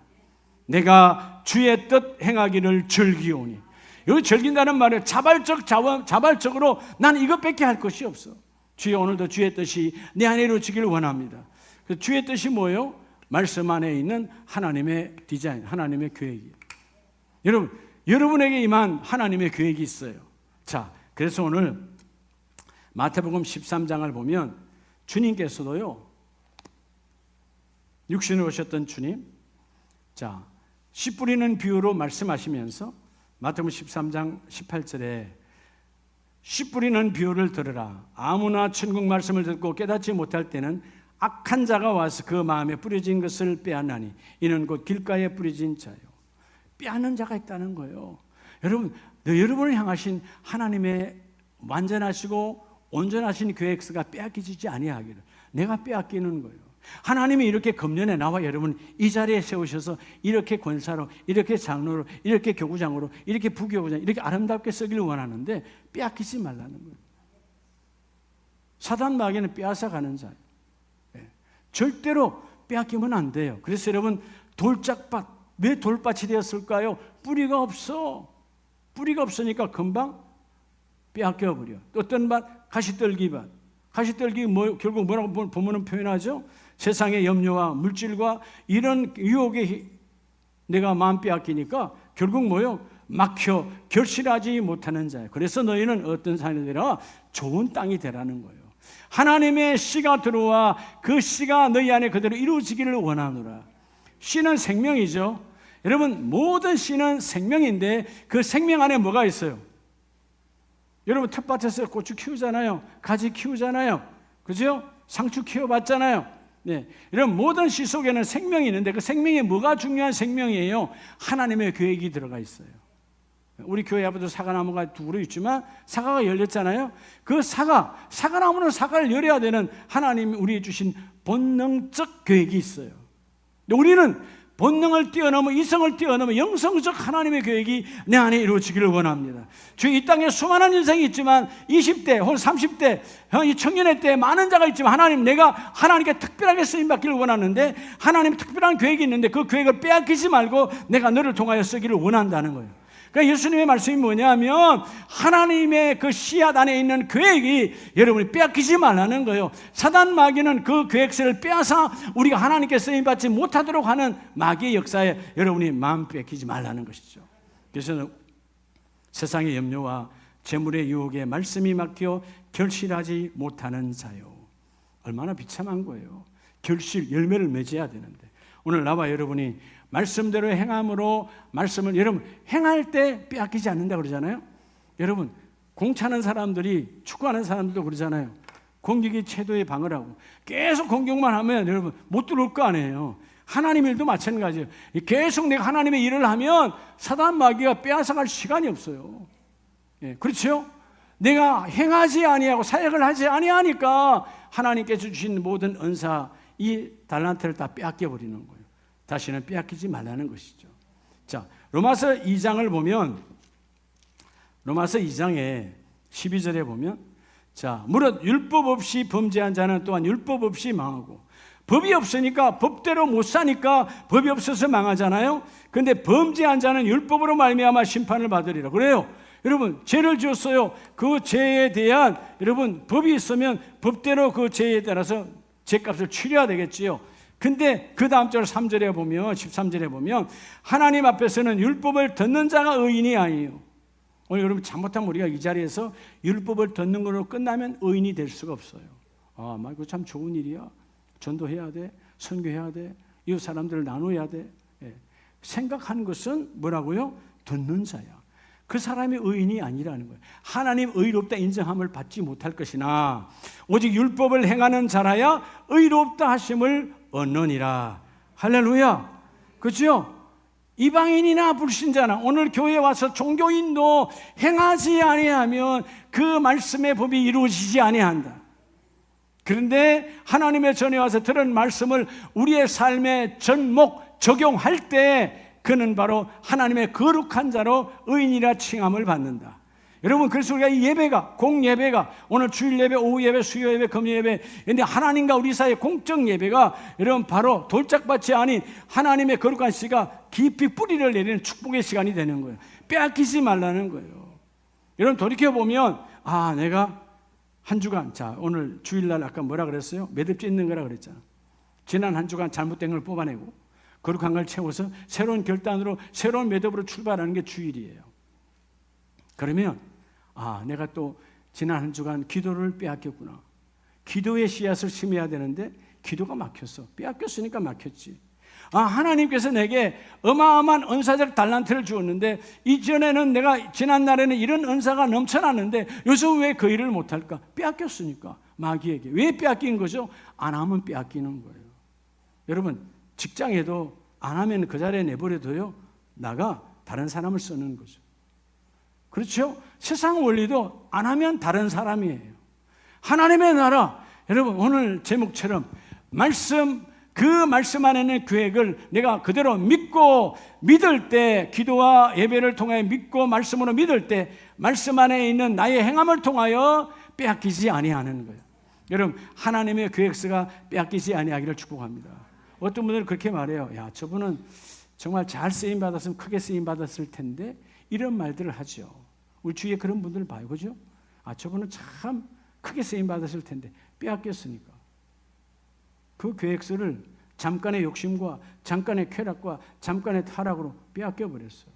Speaker 1: 내가 주의 뜻 행하기를 즐기오니. 여기 즐긴다는 말은 자발적으로 나는 이것밖에 할 것이 없어. 주여 오늘도 주의 뜻이 내 안에 이루어지기를 원합니다. 그 주의 뜻이 뭐예요? 말씀 안에 있는 하나님의 디자인, 하나님의 계획이에요. 여러분에게 임한 하나님의 계획이 있어요. 자, 그래서 오늘 마태복음 13장을 보면 주님께서도요, 육신으로 오셨던 주님, 자, 씨 뿌리는 비유로 말씀하시면서 마태복음 13장 18절에 씨 뿌리는 비유를 들으라. 아무나 천국 말씀을 듣고 깨닫지 못할 때는 악한 자가 와서 그 마음에 뿌려진 것을 빼앗나니 이는 곧 길가에 뿌려진 자요. 빼앗는 자가 있다는 거예요. 여러분을 향하신 하나님의 완전하시고 온전하신 계획서가 빼앗기지 아니하기를 내가 빼앗기는 거예요. 하나님이 이렇게 금년에 나와 여러분 이 자리에 세우셔서 이렇게 권사로, 이렇게 장로로, 이렇게 교구장으로, 이렇게 부교구장, 이렇게 아름답게 쓰기를 원하는데 빼앗기지 말라는 거예요. 사단 마귀는 빼앗아 가는 자예요. 절대로 빼앗기면 안 돼요. 그래서 여러분 돌짝밭, 왜 돌밭이 되었을까요? 뿌리가 없어. 뿌리가 없으니까 금방 빼앗겨버려. 어떤 밭? 가시떨기밭. 가시떨기 결국 뭐라고 보면은 표현하죠? 세상의 염려와 물질과 이런 유혹에 내가 마음 빼앗기니까 결국 뭐요? 막혀 결실하지 못하는 자예요. 그래서 너희는 어떤 산이 되라? 좋은 땅이 되라는 거예요. 하나님의 씨가 들어와 그 씨가 너희 안에 그대로 이루어지기를 원하노라. 씨는 생명이죠. 여러분 모든 씨는 생명인데 그 생명 안에 뭐가 있어요? 여러분 텃밭에서 고추 키우잖아요. 가지 키우잖아요. 그죠? 상추 키워봤잖아요. 네, 이런 모든 시 속에는 생명이 있는데 그 생명이 뭐가 중요한 생명이에요? 하나님의 계획이 들어가 있어요. 우리 교회 앞에도 사과나무가 두 그루 있지만 사과가 열렸잖아요. 그 사과나무는 사과를 열어야 되는 하나님이 우리에게 주신 본능적 계획이 있어요. 근데 우리는 본능을 뛰어넘어 이성을 뛰어넘어 영성적 하나님의 계획이 내 안에 이루어지기를 원합니다. 주의 이 땅에 수많은 인생이 있지만 20대 혹은 30대 이 청년의 때 많은 자가 있지만 하나님 내가 하나님께 특별하게 쓰임받기를 원하는데 하나님 특별한 계획이 있는데 그 계획을 빼앗기지 말고 내가 너를 통하여 쓰기를 원한다는 거예요. 그러니까 예수님의 말씀이 뭐냐면 하나님의 그 씨앗 안에 있는 계획이 여러분이 빼앗기지 말라는 거예요. 사단 마귀는 그 계획서를 빼앗아 우리가 하나님께 쓰임받지 못하도록 하는 마귀의 역사에 여러분이 마음 뺏기지 말라는 것이죠. 그래서 세상의 염려와 재물의 유혹에 말씀이 막혀 결실하지 못하는 자요. 얼마나 비참한 거예요. 결실, 열매를 맺어야 되는데 오늘 나와 여러분이 말씀대로 행함으로 말씀을 여러분 행할 때 빼앗기지 않는다 그러잖아요. 여러분 공차는 사람들이 축구하는 사람들도 그러잖아요. 공격이 최도의 방어라고 계속 공격만 하면 여러분 못 들어올 거 아니에요. 하나님 일도 마찬가지예요. 계속 내가 하나님의 일을 하면 사단 마귀가 빼앗아갈 시간이 없어요. 예, 그렇죠? 내가 행하지 아니하고 사역을 하지 아니하니까 하나님께서 주신 모든 은사 이 달란트를 다 빼앗겨 버리는 거예요. 다시는 빼앗기지 말라는 것이죠. 자, 로마서 2장을 보면 로마서 2장에 12절에 보면 자, 무릇 율법 없이 범죄한 자는 또한 율법 없이 망하고 법이 없으니까 법대로 못 사니까 법이 없어서 망하잖아요. 그런데 범죄한 자는 율법으로 말미암아 심판을 받으리라. 그래요. 여러분 죄를 지었어요. 그 죄에 대한 여러분 법이 있으면 법대로 그 죄에 따라서 죄값을 치러야 되겠지요. 근데 그 다음 절 3절에 보면 13절에 보면 하나님 앞에서는 율법을 듣는 자가 의인이 아니에요. 오늘 여러분 잘못하면 우리가 이 자리에서 율법을 듣는 걸로 끝나면 의인이 될 수가 없어요. 아, 이거 참 좋은 일이야. 전도해야 돼. 선교해야 돼. 이웃 사람들을 나눠야 돼. 예. 생각하는 것은 뭐라고요? 듣는 자야. 그 사람이 의인이 아니라는 거예요. 하나님 의롭다 인정함을 받지 못할 것이나 오직 율법을 행하는 자라야 의롭다 하심을 얻느니라. 할렐루야. 그렇죠? 이방인이나 불신자나 오늘 교회에 와서 종교인도 행하지 아니하면 그 말씀의 법이 이루어지지 아니한다. 그런데 하나님의 전에 와서 들은 말씀을 우리의 삶에 접목, 적용할 때 그는 바로 하나님의 거룩한 자로 의인이라 칭함을 받는다. 여러분 그래서 우리가 이 예배가 공예배가 오늘 주일 예배, 오후 예배, 수요 예배, 금요 예배 근데 하나님과 우리 사이의 공적 예배가 여러분 바로 돌짝밭이 아닌 하나님의 거룩한 씨가 깊이 뿌리를 내리는 축복의 시간이 되는 거예요. 빼앗기지 말라는 거예요. 여러분 돌이켜보면 아 내가 한 주간 자 오늘 주일날 아까 뭐라 그랬어요? 매듭 찢는 거라 그랬잖아. 지난 한 주간 잘못된 걸 뽑아내고 거룩한 걸 채워서 새로운 결단으로 새로운 매듭으로 출발하는 게 주일이에요. 그러면 아 내가 또 지난 한 주간 기도를 빼앗겼구나. 기도의 씨앗을 심어야 되는데 기도가 막혔어. 빼앗겼으니까 막혔지. 아 하나님께서 내게 어마어마한 은사적 달란트를 주었는데 이전에는 내가 지난날에는 이런 은사가 넘쳐났는데 요즘 왜 그 일을 못할까? 빼앗겼으니까 마귀에게. 왜 빼앗긴 거죠? 안 하면 빼앗기는 거예요. 여러분 직장에도 안 하면 그 자리에 내버려둬요. 나가 다른 사람을 쓰는 거죠. 그렇죠? 세상 원리도 안 하면 다른 사람이에요. 하나님의 나라 여러분 오늘 제목처럼 말씀 그 말씀 안에는 계획을 내가 그대로 믿고 믿을 때 기도와 예배를 통해 믿고 말씀으로 믿을 때 말씀 안에 있는 나의 행함을 통하여 빼앗기지 아니하는 거예요. 여러분 하나님의 계획서가 빼앗기지 아니하기를 축복합니다. 어떤 분들은 그렇게 말해요. 야 저분은 정말 잘 쓰임받았으면 크게 쓰임받았을 텐데 이런 말들을 하죠. 우리 주위에 그런 분들 봐요. 그죠? 아 저분은 참 크게 쓰임받았을 텐데 빼앗겼으니까. 그 계획서를 잠깐의 욕심과 잠깐의 쾌락과 잠깐의 타락으로 빼앗겨 버렸어요.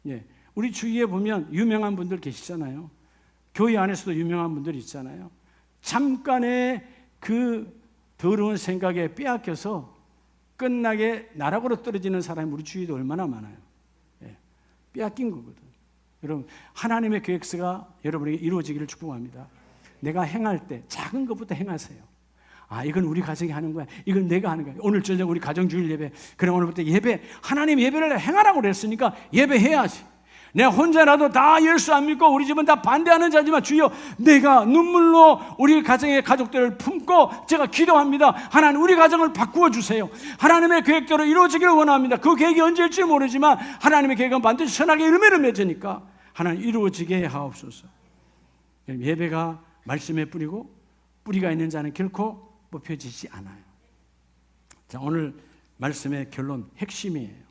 Speaker 1: 예, 우리 주위에 보면 유명한 분들 계시잖아요. 교회 안에서도 유명한 분들 있잖아요. 잠깐의 그 더러운 생각에 빼앗겨서 끝나게 나락으로 떨어지는 사람이 우리 주위에도 얼마나 많아요. 예, 빼앗긴 거거든. 여러분 하나님의 계획서가 여러분에게 이루어지기를 축복합니다. 내가 행할 때 작은 것부터 행하세요. 아, 이건 우리 가정이 하는 거야. 이건 내가 하는 거야. 오늘 저녁 우리 가정주일 예배. 그래, 오늘부터 예배, 하나님 예배를 행하라고 그랬으니까 예배해야지. 내가 혼자라도 다 예수 안 믿고 우리 집은 다 반대하는 자지만 주여, 내가 눈물로 우리 가정의 가족들을 품고 제가 기도합니다. 하나님, 우리 가정을 바꾸어 주세요. 하나님의 계획대로 이루어지기를 원합니다. 그 계획이 언제일지 모르지만 하나님의 계획은 반드시 선하게 열매를 맺으니까 하나님 이루어지게 하옵소서. 예배가 말씀에 뿌리고 뿌리가 있는 자는 결코 뽑혀지지 않아요. 자, 오늘 말씀의 결론, 핵심이에요.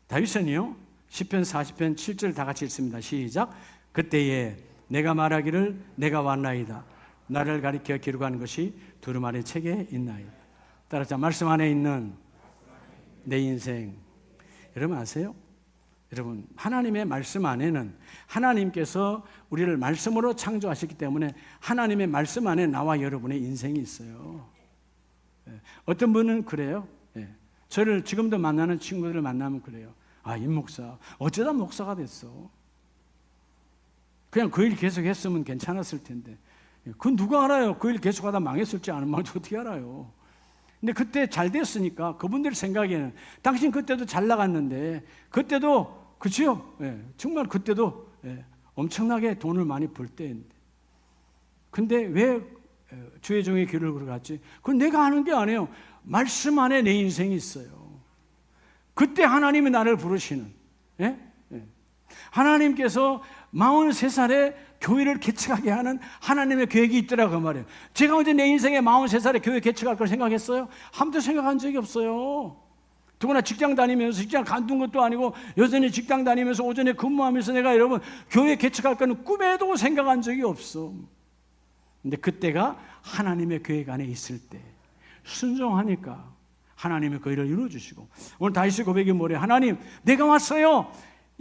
Speaker 1: 다윗은요, 시편 40편 7절 다 같이 읽습니다. 시작. 그때에 내가 말하기를 내가 왔나이다. 나를 가리켜 기록한 것이 두루마리 책에 있나이다. 따라서 말씀 안에 있는 내 인생. 여러분 아세요? 여러분, 하나님의 말씀 안에는 하나님께서 우리를 말씀으로 창조하셨기 때문에 하나님의 말씀 안에 나와 여러분의 인생이 있어요. 어떤 분은 그래요. 저를 지금도 만나는 친구들을 만나면 그래요. 아, 임 목사 어쩌다 목사가 됐어. 그냥 그 일 계속 했으면 괜찮았을 텐데. 그건 누가 알아요? 그 일 계속하다 망했을지 안 망했을지 어떻게 알아요? 근데 그때 잘 됐으니까 그분들 생각에는 당신 그때도 잘 나갔는데 그때도, 그치요? 정말 그때도 엄청나게 돈을 많이 벌 때인데 근데 왜 주의 종의 길을 걸어갔지? 그건 내가 하는 게 아니에요. 말씀 안에 내 인생이 있어요. 그때 하나님이 나를 부르시는, 하나님께서 43살에 교회를 개척하게 하는 하나님의 계획이 있더라고 말이에요. 제가 언제 내 인생에 43살에 교회 개척할 걸 생각했어요? 한 번도 생각한 적이 없어요. 더구나 직장 다니면서, 직장 간둔 것도 아니고 여전히 직장 다니면서 오전에 근무하면서 내가 여러분 교회 개척할 거는 꿈에도 생각한 적이 없어. 근데 그때가 하나님의 계획 안에 있을 때 순종하니까 하나님의 그 일을 이루어주시고, 오늘 다윗의 고백이 뭐래요? 하나님, 내가 왔어요.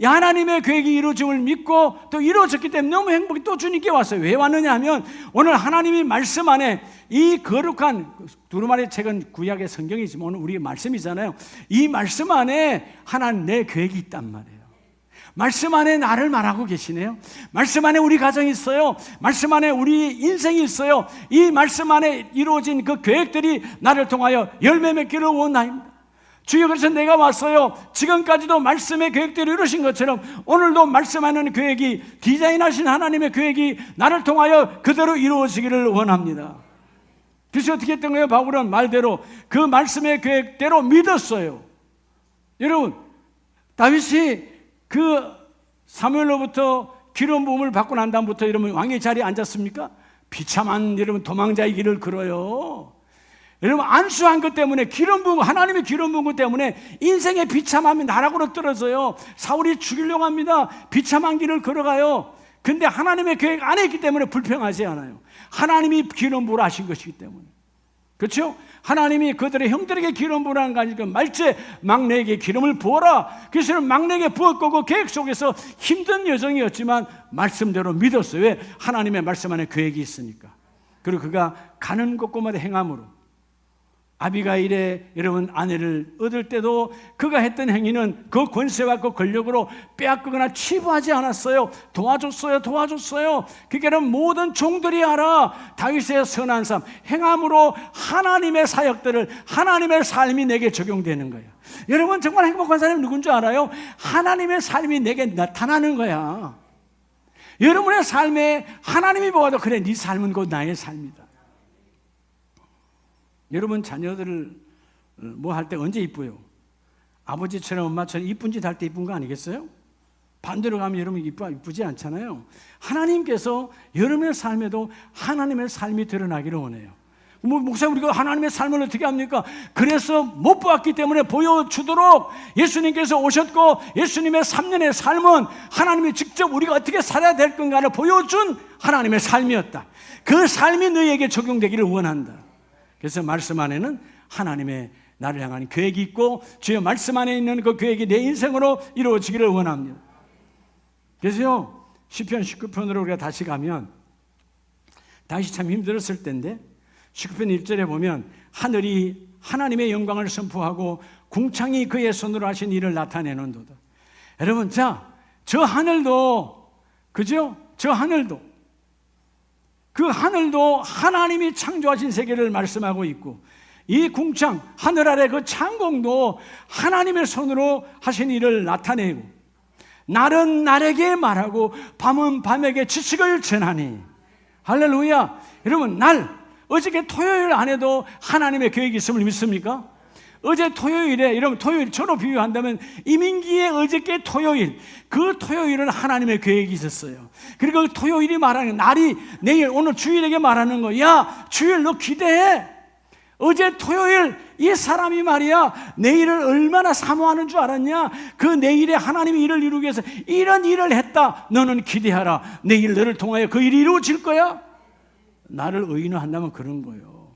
Speaker 1: 하나님의 계획이 이루어짐을 믿고 또 이루어졌기 때문에 너무 행복해. 또 주님께 왔어요. 왜 왔느냐 하면 오늘 하나님이 말씀 안에 이 거룩한 두루마리 책은 구약의 성경이지만 오늘 우리의 말씀이잖아요. 이 말씀 안에 하나님 내 계획이 있단 말이에요. 말씀 안에 나를 말하고 계시네요. 말씀 안에 우리 가정이 있어요. 말씀 안에 우리 인생이 있어요. 이 말씀 안에 이루어진 그 계획들이 나를 통하여 열매 맺기를 원하입니다. 주여, 그래서 내가 왔어요. 지금까지도 말씀의 계획대로 이루신 것처럼 오늘도 말씀하는 계획이, 디자인하신 하나님의 계획이 나를 통하여 그대로 이루어지기를 원합니다. 그래서 어떻게 했던 거예요? 바울은 말대로 그 말씀의 계획대로 믿었어요. 여러분, 다윗이 그 사무엘로부터 기름 부음을 받고 난 다음부터 여러분 왕의 자리에 앉았습니까? 비참한 여러분 도망자의 길을 걸어요. 여러분, 안수한 것 때문에, 기름 부음, 하나님의 기름 부은 것 때문에 인생의 비참함이 나락으로 떨어져요. 사울이 죽이려고 합니다. 비참한 길을 걸어가요. 근데 하나님의 계획 안에 있기 때문에 불평하지 않아요. 하나님이 기름 부으라 하신 것이기 때문에. 그렇죠? 하나님이 그들의 형들에게 기름 부으라는 거 아니니까 말째 막내에게 기름을 부어라. 그래서 막내에게 부었고 그 계획 속에서 힘든 여정이었지만 말씀대로 믿었어요. 왜? 하나님의 말씀 안에 계획이 있으니까. 그리고 그가 가는 곳곳마다 행함으로 아비가일의 여러분 아내를 얻을 때도 그가 했던 행위는 그 권세와 그 권력으로 빼앗거나 치부하지 않았어요. 도와줬어요. 그게는 모든 종들이 알아. 다윗의 선한 삶, 행함으로 하나님의 사역들을, 하나님의 삶이 내게 적용되는 거예요. 여러분, 정말 행복한 사람이 누군 줄 알아요? 하나님의 삶이 내게 나타나는 거야. 여러분의 삶에 하나님이 보아도 그래, 네 삶은 곧 나의 삶이다. 여러분 자녀들을 뭐 할 때 언제 이뻐요? 아버지처럼 엄마처럼 이쁜 짓 할 때 이쁜 거 아니겠어요? 반대로 가면 여러분 이쁘지 않잖아요. 하나님께서 여러분의 삶에도 하나님의 삶이 드러나기를 원해요. 뭐 목사님, 우리가 하나님의 삶을 어떻게 합니까? 그래서 못 보았기 때문에 보여주도록 예수님께서 오셨고, 예수님의 3년의 삶은 하나님이 직접 우리가 어떻게 살아야 될 건가를 보여준 하나님의 삶이었다. 그 삶이 너희에게 적용되기를 원한다. 그래서 말씀 안에는 하나님의 나를 향한 계획이 있고, 주의 말씀 안에 있는 그 계획이 내 인생으로 이루어지기를 원합니다. 그래서요, 시편 19편으로 우리가 다시 가면 다시 참 힘들었을 때인데 19편 1절에 보면 하늘이 하나님의 영광을 선포하고 궁창이 그의 손으로 하신 일을 나타내는도다. 여러분, 자, 저 하늘도, 그죠? 저 하늘도 그 하늘도 하나님이 창조하신 세계를 말씀하고 있고, 이 궁창 하늘 아래 그 창공도 하나님의 손으로 하신 일을 나타내고, 날은 날에게 말하고 밤은 밤에게 지식을 전하니. 할렐루야. 여러분, 어저께 토요일 안에도 하나님의 계획이 있음을 믿습니까? 어제 토요일에, 여러분 토요일 저로 비유한다면 이민기의 어저께 토요일, 그 토요일은 하나님의 계획이 있었어요. 그리고 그 토요일이 말하는 날이 내일 오늘 주일에게 말하는 거, 야 주일 너 기대해. 어제 토요일 이 사람이 말이야 내일을 얼마나 사모하는 줄 알았냐. 그 내일에 하나님이 일을 이루기 위해서 이런 일을 했다. 너는 기대하라. 내일 너를 통하여 그 일이 이루어질 거야. 나를 의인화한다면 그런 거예요.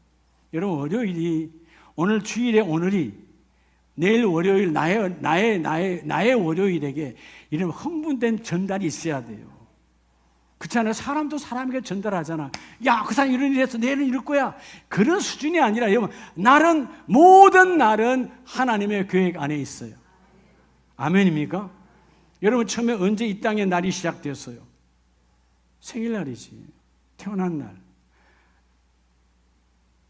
Speaker 1: 여러분, 월요일이, 오늘 주일에 오늘이 내일 월요일 나의 월요일에게 이런 흥분된 전달이 있어야 돼요. 그렇지 않아요? 사람도 사람에게 전달하잖아. 야, 그 사람 이런 일 했어. 내일은 이럴 거야. 그런 수준이 아니라, 여러분, 모든 날은 하나님의 계획 안에 있어요. 아멘입니까? 여러분, 처음에 언제 이 땅의 날이 시작되었어요? 생일날이지. 태어난 날.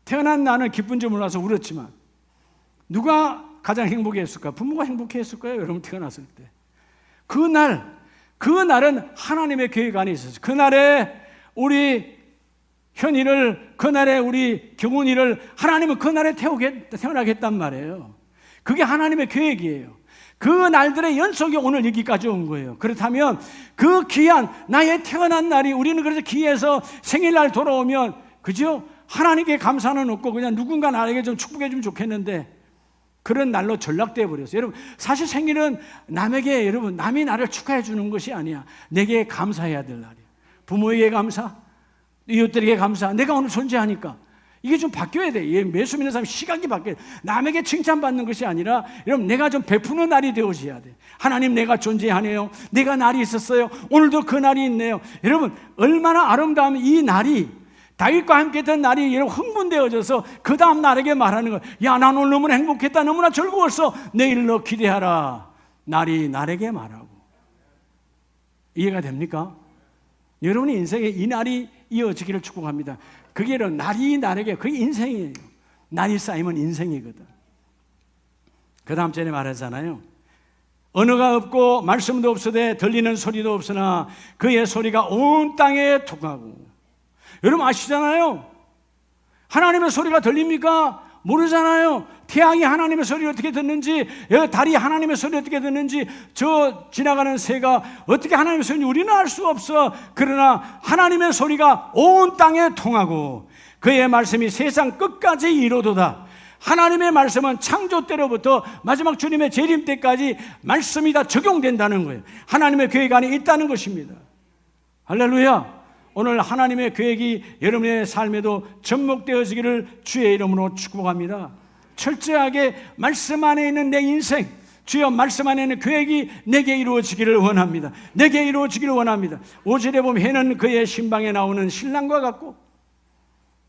Speaker 1: 태어난 나는 기쁜 줄 몰라서 울었지만, 누가 가장 행복했을까? 부모가 행복했을 거예요. 여러분, 태어났을 때. 그 날은 하나님의 계획 안에 있었어요. 그날에 우리 현이를, 그날에 우리 경훈이를 하나님은 그날에 태어나겠단 말이에요. 그게 하나님의 계획이에요. 그 날들의 연속이 오늘 여기까지 온 거예요. 그렇다면 그 귀한 나의 태어난 날이, 우리는 그래서 기해서 생일날 돌아오면, 그죠? 하나님께 감사는 없고 그냥 누군가 나에게 좀 축복해 주면 좋겠는데, 그런 날로 전락되어 버렸어요. 여러분, 사실 생일은 남에게, 여러분, 남이 나를 축하해 주는 것이 아니야. 내게 감사해야 될 날이야. 부모에게 감사, 이웃들에게 감사. 내가 오늘 존재하니까. 이게 좀 바뀌어야 돼. 매수 믿는 사람 시각이 바뀌어야 돼. 남에게 칭찬받는 것이 아니라, 여러분, 내가 좀 베푸는 날이 되어져야 돼. 하나님, 내가 존재하네요. 내가 날이 있었어요. 오늘도 그 날이 있네요. 여러분, 얼마나 아름다운 이 날이, 다윗과 함께 했던 날이 여러분 흥분되어져서 그 다음 날에게 말하는 거예요. 야, 난 오늘 너무나 행복했다. 너무나 즐거웠어. 내일 너 기대하라. 날이 날에게 말하고. 이해가 됩니까? 여러분의 인생에 이 날이 이어지기를 축복합니다. 그게 날이 날에게, 그게 인생이에요. 날이 쌓이면 인생이거든. 그 다음 전에 말하잖아요. 언어가 없고 말씀도 없으되 들리는 소리도 없으나 그의 소리가 온 땅에 통하고. 여러분 아시잖아요. 하나님의 소리가 들립니까? 모르잖아요. 태양이 하나님의 소리를 어떻게 듣는지, 달이 하나님의 소리를 어떻게 듣는지, 저 지나가는 새가 어떻게 하나님의 소리인지 우리는 알 수 없어. 그러나 하나님의 소리가 온 땅에 통하고 그의 말씀이 세상 끝까지 이루도다. 하나님의 말씀은 창조 때로부터 마지막 주님의 재림 때까지 말씀이 다 적용된다는 거예요. 하나님의 계획 안에 있다는 것입니다. 할렐루야. 오늘 하나님의 계획이 여러분의 삶에도 접목되어지기를 주의 이름으로 축복합니다. 철저하게 말씀 안에 있는 내 인생, 주여 말씀 안에 있는 계획이 내게 이루어지기를 원합니다. 내게 이루어지기를 원합니다. 5절에 보면 해는 그의 신방에 나오는 신랑과 같고,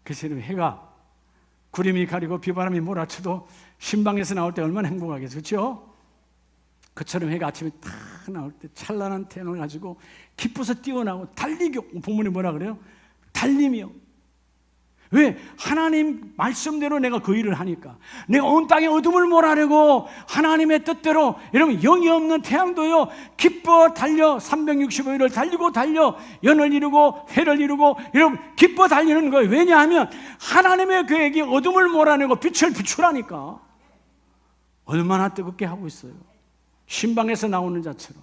Speaker 1: 그래서 해가 구름이 가리고 비바람이 몰아쳐도 신방에서 나올 때 얼마나 행복하겠어요. 그렇죠? 그처럼 해가 아침에 탁 나올 때 찬란한 태양을 가지고 기뻐서 뛰어나고 달리고, 본문이 뭐라 그래요? 달리며. 왜? 하나님 말씀대로 내가 그 일을 하니까. 내가 온 땅에 어둠을 몰아내고 하나님의 뜻대로, 여러분 영이 없는 태양도요 기뻐 달려 365일을 달리고 달려 연을 이루고 해를 이루고, 여러분 기뻐 달리는 거예요. 왜냐하면 하나님의 계획이 어둠을 몰아내고 빛을 비추라니까. 얼마나 뜨겁게 하고 있어요. 신방에서 나오는 자처럼.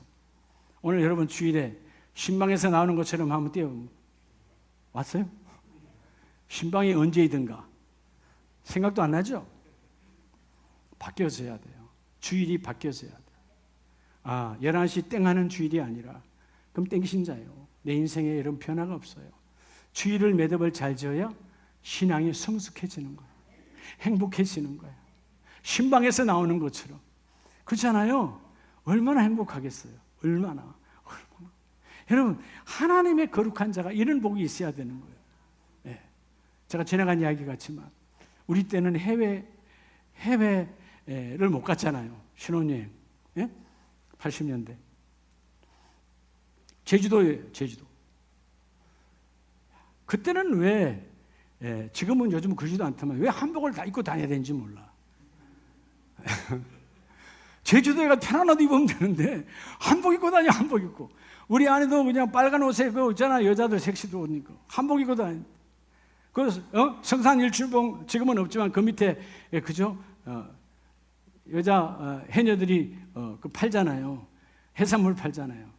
Speaker 1: 오늘 여러분 주일에 신방에서 나오는 것처럼 한번 뛰어 왔어요? 신방이 언제이든가 생각도 안 나죠? 바뀌어져야 돼요. 주일이 바뀌어져야 돼요. 11시 땡 하는 주일이 아니라 그럼 땡신자예요. 내 인생에 이런 변화가 없어요. 주일을 매듭을 잘 지어야 신앙이 성숙해지는 거예요. 행복해지는 거예요. 신방에서 나오는 것처럼. 그렇잖아요. 얼마나 행복하겠어요. 얼마나. 여러분 하나님의 거룩한 자가 이런 복이 있어야 되는 거예요. 네. 제가 지나간 이야기 같지만 우리 때는 해외를 못 갔잖아요. 신혼여행. 네? 80년대 제주도예요. 제주도. 그때는 왜 지금은 요즘 그러지도 않지만 왜 한복을 다 입고 다녀야 되는지 몰라. 제주도에 가 편한 옷 입으면 되는데 한복 입고 다녀. 한복 입고 우리 아내도 그냥 빨간 옷에 그 있잖아, 여자들 섹시도 옷 입고 한복 입고 다니. 그 성산일출봉 지금은 없지만 그 밑에 그죠? 여자 해녀들이 그 팔잖아요. 해산물 팔잖아요.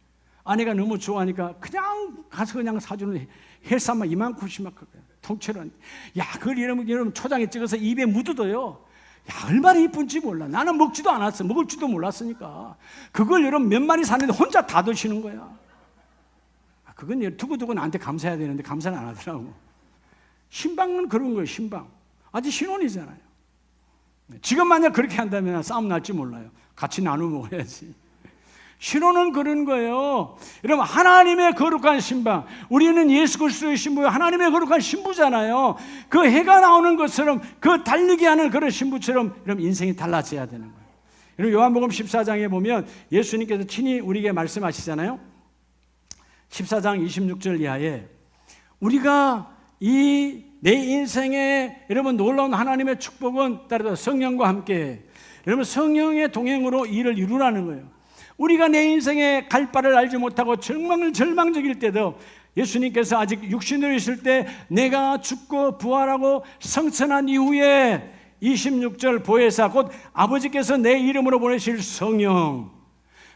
Speaker 1: 아내가 너무 좋아하니까 그냥 가서 그냥 사주는 해산물 이만큼씩 막 통째로. 야, 그걸 여러분 초장에 찍어서 입에 묻어둬요. 야, 얼마나 이쁜지 몰라. 나는 먹지도 않았어. 먹을 줄도 몰랐으니까. 그걸 여러분 몇 마리 사는데 혼자 다 드시는 거야. 그건 두고두고 나한테 감사해야 되는데 감사는 안 하더라고. 신방은 그런 거예요. 신방. 아직 신혼이잖아요. 지금 만약 그렇게 한다면 싸움 날지 몰라요. 같이 나눠 먹어야지. 신혼은 그런 거예요. 여러분, 하나님의 거룩한 신방. 우리는 예수 그리스도의 신부요, 하나님의 거룩한 신부잖아요. 그 해가 나오는 것처럼, 그 달리게 하는 그런 신부처럼 여러분 인생이 달라져야 되는 거예요. 여러분, 요한복음 14장에 보면 예수님께서 친히 우리에게 말씀하시잖아요. 14장 26절 이하에 우리가 내 인생에 여러분 놀라운 하나님의 축복은 따르다 성령과 함께, 여러분 성령의 동행으로 일을 이루라는 거예요. 우리가 내 인생에 갈 바를 알지 못하고 절망적일 때도 예수님께서 아직 육신으로 있을 때 내가 죽고 부활하고 성천한 이후에 26절 보혜사, 곧 아버지께서 내 이름으로 보내실 성령,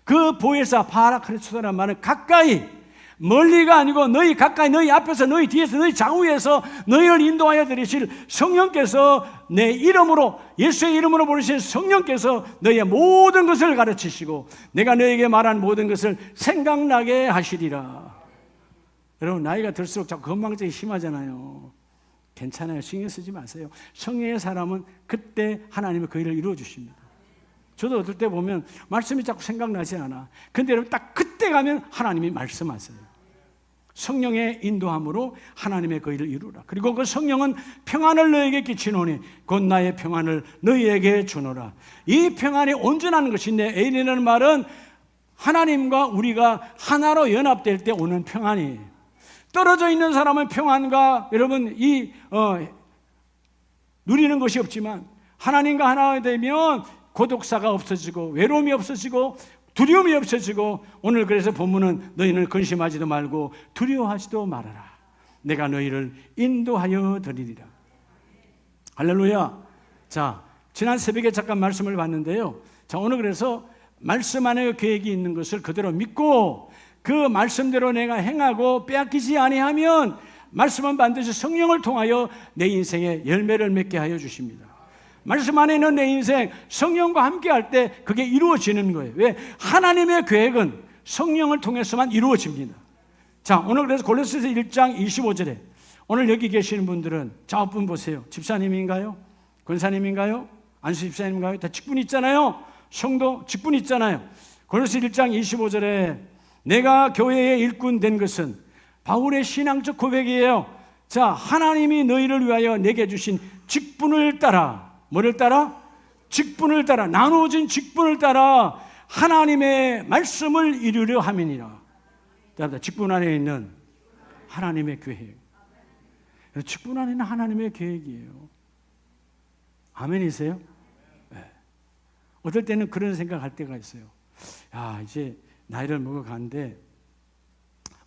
Speaker 1: 그 보혜사 파라크리스토라는 말은 가까이, 멀리가 아니고 너희 가까이, 너희 앞에서, 너희 뒤에서, 너희 좌우에서 너희를 인도하여 드리실 성령께서, 내 이름으로, 예수의 이름으로 보내신 성령께서 너희의 모든 것을 가르치시고 내가 너희에게 말한 모든 것을 생각나게 하시리라. 여러분, 나이가 들수록 자꾸 건망증이 심하잖아요. 괜찮아요. 신경 쓰지 마세요. 성령의 사람은 그때 하나님의 그 일을 이루어 주십니다. 저도 어떨 때 보면 말씀이 자꾸 생각나지 않아. 근데 여러분, 딱 그때 가면 하나님이 말씀하세요. 성령의 인도함으로 하나님의 그 일을 이루라. 그리고 그 성령은 평안을 너에게 끼치노니 곧 나의 평안을 너희에게 주노라. 이 평안이 온전한 것인데, 에일이라는 말은 하나님과 우리가 하나로 연합될 때 오는 평안이에요. 떨어져 있는 사람은 평안과 여러분 누리는 것이 없지만, 하나님과 하나 되면 고독사가 없어지고 외로움이 없어지고 두려움이 없어지고, 오늘 그래서 본문은 너희는 근심하지도 말고 두려워하지도 말아라. 내가 너희를 인도하여 드리리라. 할렐루야. 자, 지난 새벽에 잠깐 말씀을 봤는데요. 자, 오늘 그래서 말씀 안에 계획이 있는 것을 그대로 믿고 그 말씀대로 내가 행하고 빼앗기지 아니하면 말씀은 반드시 성령을 통하여 내 인생에 열매를 맺게 하여 주십니다. 말씀 안에 있는 내 인생, 성령과 함께 할 때 그게 이루어지는 거예요. 왜? 하나님의 계획은 성령을 통해서만 이루어집니다. 자, 오늘 그래서 골로새서 1장 25절에 오늘 여기 계시는 분들은 좌우분 보세요. 집사님인가요? 권사님인가요? 안수 집사님인가요? 다 직분 있잖아요. 성도 직분 있잖아요. 골로새 1장 25절에 내가 교회의 일꾼 된 것은 바울의 신앙적 고백이에요. 자, 하나님이 너희를 위하여 내게 주신 직분을 따라, 뭐를 따라? 직분을 따라, 나누어진 직분을 따라 하나님의 말씀을 이루려 함이니라. 직분 안에 있는 하나님의 계획. 직분 안에 있는 하나님의 계획이에요. 아멘이세요? 네. 어떨 때는 그런 생각할 때가 있어요. 야, 이제 나이를 먹어가는데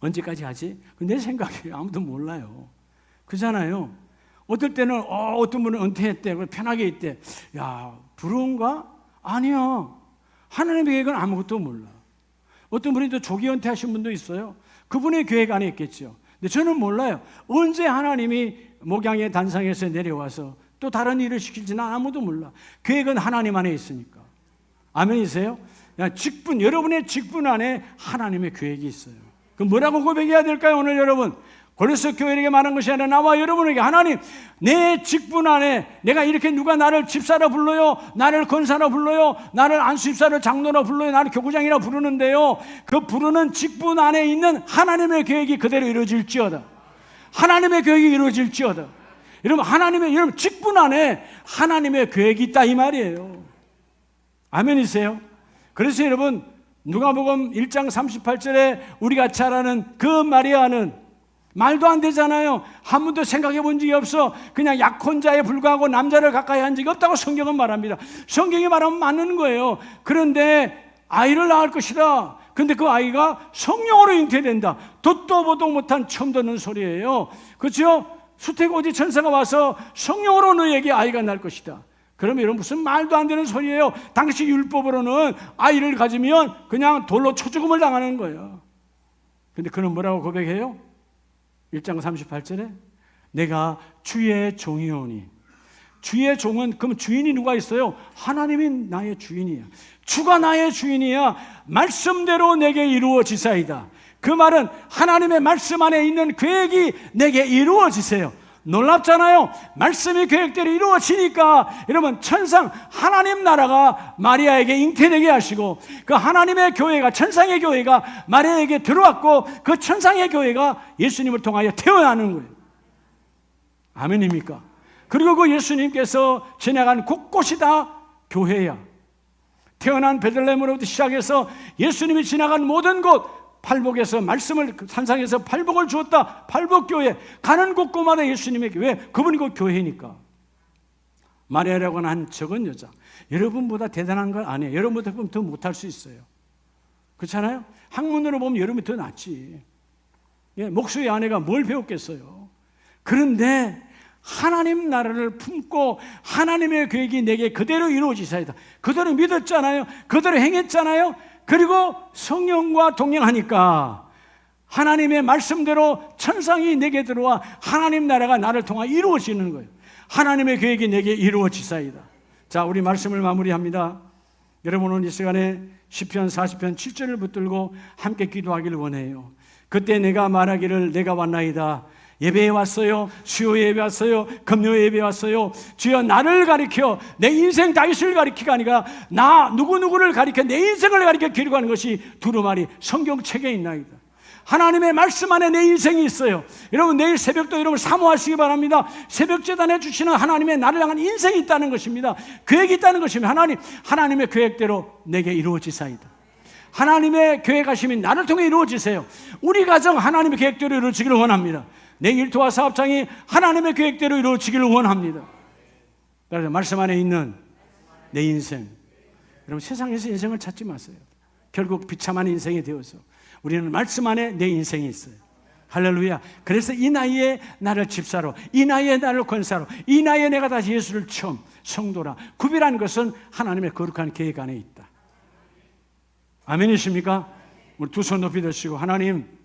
Speaker 1: 언제까지 하지? 내 생각이 아무도 몰라요. 그잖아요. 어떨 때는 어떤 분은 은퇴했대, 편하게 있대. 야, 부러운가? 아니야. 하나님의 계획은 아무것도 몰라. 어떤 분이 또 조기 은퇴하신 분도 있어요. 그분의 계획 안에 있겠죠. 근데 저는 몰라요. 언제 하나님이 목양의 단상에서 내려와서 또 다른 일을 시킬지는 아무도 몰라. 계획은 하나님 안에 있으니까. 아멘이세요? 직분, 여러분의 직분 안에 하나님의 계획이 있어요. 그럼 뭐라고 고백해야 될까요, 오늘 여러분? 골로새 교회에게 말한 것이 아니라 나와 여러분에게, 하나님, 내 직분 안에 내가 이렇게 누가 나를 집사라 불러요, 나를 권사라 불러요, 나를 안수집사로 장로라 불러요, 나를 교구장이라 부르는데요, 그 부르는 직분 안에 있는 하나님의 계획이 그대로 이루어질지어다. 하나님의 계획이 이루어질지어다. 여러분 직분 안에 하나님의 계획이 있다, 이 말이에요. 아멘이세요? 그래서 여러분, 누가복음 1장 38절에 우리가 잘 아는 그 마리아는 말도 안 되잖아요. 한 번도 생각해 본 적이 없어. 그냥 약혼자에 불과하고 남자를 가까이 한 적이 없다고 성경은 말합니다. 성경이 말하면 맞는 거예요. 그런데 아이를 낳을 것이다. 근데 그 아이가 성령으로 잉태된다. 듣도 보도 못한 처음 듣는 소리예요. 그렇죠? 수태고지 천사가 와서 성령으로 너에게 아이가 날 것이다. 그러면 여러분 무슨 말도 안 되는 소리예요. 당시 율법으로는 아이를 가지면 그냥 돌로 쳐죽음을 당하는 거예요. 근데 그는 뭐라고 고백해요? 1장 38절에 내가 주의 종이오니. 주의 종은 그럼 주인이 누가 있어요? 하나님이 나의 주인이야. 주가 나의 주인이야. 말씀대로 내게 이루어지사이다. 그 말은 하나님의 말씀 안에 있는 계획이 내게 이루어지세요. 놀랍잖아요. 말씀이 계획대로 이루어지니까 여러분 천상 하나님 나라가 마리아에게 잉태되게 하시고 그 하나님의 교회가 천상의 교회가 마리아에게 들어왔고 그 천상의 교회가 예수님을 통하여 태어나는 거예요. 아멘입니까? 그리고 그 예수님께서 지나간 곳곳이 다 교회야. 태어난 베들레헴으로부터 시작해서 예수님이 지나간 모든 곳 팔복에서 말씀을 산상에서 팔복을 주었다. 팔복교회 가는 곳곳마다 예수님의 교회. 그분이 그 교회니까. 마리아라고 하는 한 적은 여자 여러분보다 대단한 건 아니에요. 여러분보다 더 못할 수 있어요. 그렇잖아요? 학문으로 보면 여러분이 더 낫지. 목수의 아내가 뭘 배웠겠어요. 그런데 하나님 나라를 품고 하나님의 계획이 내게 그대로 이루어지사이다. 그대로 믿었잖아요. 그대로 행했잖아요. 그리고 성령과 동행하니까 하나님의 말씀대로 천상이 내게 들어와 하나님 나라가 나를 통해 이루어지는 거예요. 하나님의 계획이 내게 이루어지사이다. 자, 우리 말씀을 마무리합니다. 여러분은 이 시간에 시편 40편 7절을 붙들고 함께 기도하기를 원해요. 그때 내가 말하기를 내가 왔나이다. 예배에 왔어요. 수요 예배 왔어요. 금요 예배 왔어요. 주여 나를 가리켜 내 인생 다윗을 가리키가 아니라 나 누구누구를 가리켜 내 인생을 가리켜 기록하는 것이 두루마리 성경책에 있나이다. 하나님의 말씀 안에 내 인생이 있어요. 여러분 내일 새벽도 여러분 사모하시기 바랍니다. 새벽 제단에 주시는 하나님의 나를 향한 인생이 있다는 것입니다. 계획이 있다는 것입니다. 하나님의 계획대로 내게 이루어지사이다. 하나님의 계획하심이 나를 통해 이루어지세요. 우리 가정 하나님의 계획대로 이루어지기를 원합니다. 내 일터와 사업장이 하나님의 계획대로 이루어지기를 원합니다. 그래서 말씀 안에 있는 내 인생, 여러분 세상에서 인생을 찾지 마세요. 결국 비참한 인생이 되어서 우리는 말씀 안에 내 인생이 있어요. 할렐루야. 그래서 이 나이에 나를 집사로, 이 나이에 나를 권사로, 이 나이에 내가 다시 예수를 처음 성도라 구별한 것은 하나님의 거룩한 계획 안에 있다. 아멘이십니까? 우리 두 손 높이 드시고 하나님